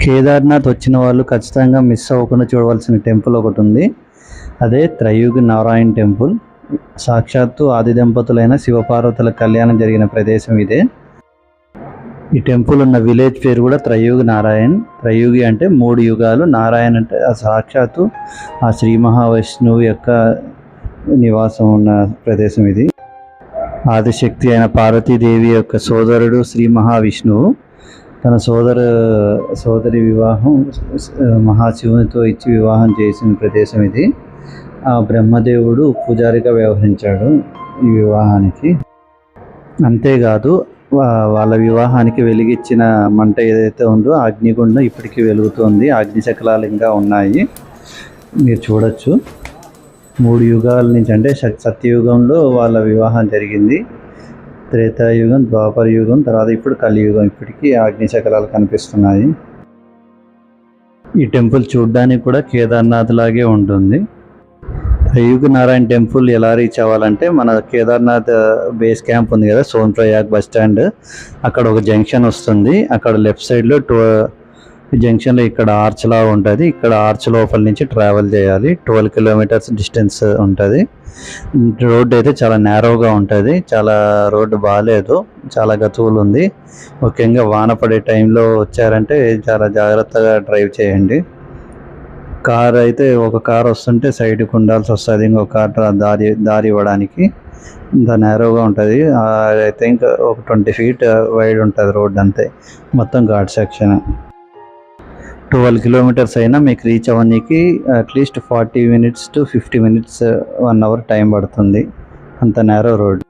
కేదార్నాథ్ వచ్చిన వాళ్ళు ఖచ్చితంగా మిస్ అవ్వకుండా చూడవలసిన టెంపుల్ ఒకటి ఉంది. అదే త్రయుగి నారాయణ్ టెంపుల్. సాక్షాత్తు ఆది దంపతులైన శివపార్వతుల కళ్యాణం జరిగిన ప్రదేశం ఇదే. ఈ టెంపుల్ ఉన్న విలేజ్ పేరు కూడా త్రయుగి నారాయణ్. త్రయుగి అంటే 3 యుగాలు, నారాయణ్ అంటే సాక్షాత్తు ఆ శ్రీ మహావిష్ణువు యొక్క నివాసం ఉన్న ప్రదేశం ఇది. ఆదిశక్తి అయిన పార్వతీదేవి యొక్క సోదరుడు శ్రీ మహావిష్ణువు తన సోదరి వివాహం మహాశివునితో ఇచ్చి వివాహం చేసిన ప్రదేశం ఇది. ఆ బ్రహ్మదేవుడు పూజారిగా వ్యవహరించాడు ఈ వివాహానికి. అంతేకాదు వాళ్ళ వివాహానికి వెలిగించిన మంట ఏదైతే ఉందో అగ్నిగుండం ఇప్పటికీ వెలుగుతుంది. అగ్నిశకలాలు ఇంకా ఉన్నాయి, మీరు చూడొచ్చు. 3 యుగాల నుంచి, అంటే సత్యయుగంలో వాళ్ళ వివాహం జరిగింది. త్రేతాయుగం, ద్వాపర యుగం, తర్వాత ఇప్పుడు కలియుగం. ఇప్పటికీ అగ్నిశకలాలు కనిపిస్తున్నాయి. ఈ టెంపుల్ చూడ్డానికి కూడా కేదార్నాథ్ లాగే ఉంటుంది. త్రయుగి నారాయణ టెంపుల్ ఎలా రీచ్ అవ్వాలంటే, మన కేదార్నాథ్ బేస్ క్యాంప్ ఉంది కదా, సోన్ప్రయాగ్ బస్ స్టాండ్, అక్కడ ఒక జంక్షన్ వస్తుంది. అక్కడ లెఫ్ట్ సైడ్లో జంక్షన్లో ఇక్కడ ఆర్చ్ లా ఉంటుంది. ఇక్కడ ఆర్చ్ లోపల నుంచి ట్రావెల్ చేయాలి. 12 కిలోమీటర్స్ డిస్టెన్స్ ఉంటుంది. రోడ్డు అయితే చాలా నేరోగా ఉంటుంది. చాలా రోడ్డు బాగాలేదు, చాలా గతువులు ఉంది. ముఖ్యంగా వాన పడే టైంలో వచ్చారంటే చాలా జాగ్రత్తగా డ్రైవ్ చేయండి. కార్ అయితే ఒక కార్ వస్తుంటే సైడ్కి ఉండాల్సి వస్తుంది, ఇంకొక కార్ దారి ఇవ్వడానికి. ఇంత నేరోగా ఉంటుంది. ఐ థింక్ ఒక 20 feet వైడ్ ఉంటుంది రోడ్, అంతే. మొత్తం ఘాట్ సెక్షన్. 12 కిలోమీటర్స్ అయినా మీకు రీచ్ అవ్వడానికి at least 40 minutes to 50 minutes, 1 hour time పడుతుంది. అంత నేరో రోడ్.